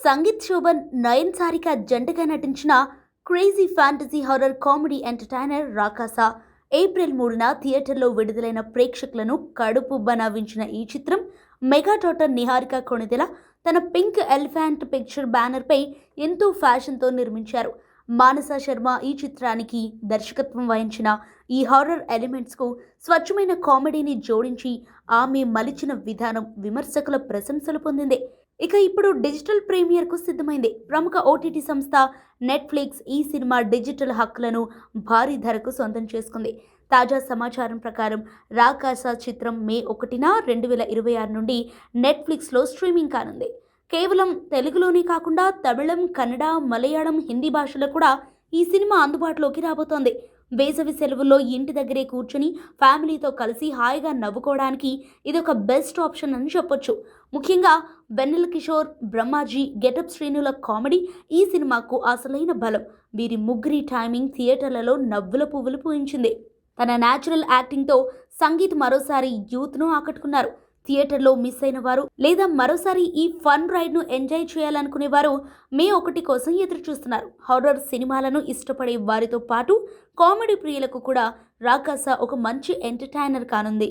సంగీత్ శోభన్, నయన్ సారిక జంటగా నటించిన crazy fantasy horror comedy entertainer Rakasa April 3న థియేటర్లో విడుదలైన ప్రేక్షకులను కడుపుబ్బ నవ్వించిన ఈ చిత్రం మెగా డాటర్ నిహారిక కొణిదెల తన పింక్ ఎలిఫెంట్ పిక్చర్ బ్యానర్పై ఎంతో ఫ్యాషన్తో నిర్మించారు. మానస శర్మ ఈ చిత్రానికి దర్శకత్వం వహించిన ఈ హారర్ ఎలిమెంట్స్కు స్వచ్ఛమైన కామెడీని జోడించి ఆమె మలిచిన విధానం విమర్శకుల ప్రశంసలు పొందింది. ఇక ఇప్పుడు డిజిటల్ ప్రీమియర్కు సిద్ధమైంది. ప్రముఖ ఓటీటీ సంస్థ నెట్ఫ్లిక్స్ ఈ సినిమా డిజిటల్ హక్కులను భారీ ధరకు సొంతం చేసుకుంది. తాజా సమాచారం ప్రకారం రాకాస చిత్రం మే 1న 2026 నుండి నెట్ఫ్లిక్స్లో స్ట్రీమింగ్ కానుంది. కేవలం తెలుగులోనే కాకుండా తమిళం, కన్నడ, మలయాళం, హిందీ భాషలో కూడా ఈ సినిమా అందుబాటులోకి రాబోతోంది. వేసవి సెలవుల్లో ఇంటి దగ్గరే కూర్చుని ఫ్యామిలీతో కలిసి హాయిగా నవ్వుకోవడానికి ఇదొక బెస్ట్ ఆప్షన్ అని చెప్పొచ్చు. ముఖ్యంగా వెన్నెల కిషోర్, బ్రహ్మాజీ, గెటప్ శ్రేణుల కామెడీ ఈ సినిమాకు అసలైన బలం. వీరి ముగ్గురి టైమింగ్ థియేటర్లలో నవ్వుల పువ్వులు పూయించింది. తన న్యాచురల్ యాక్టింగ్తో సంగీత్ మరోసారి యూత్ను ఆకట్టుకున్నారు. థియేటర్లో మిస్ అయిన వారు లేదా మరోసారి ఈ ఫన్ రైడ్ను ఎంజాయ్ చేయాలనుకునేవారు మే 1 కోసం ఎదురు చూస్తున్నారు. హారర్ సినిమాలను ఇష్టపడే వారితో పాటు కామెడీ ప్రియులకు కూడా రాకాస ఒక మంచి ఎంటర్టైనర్ కానుంది.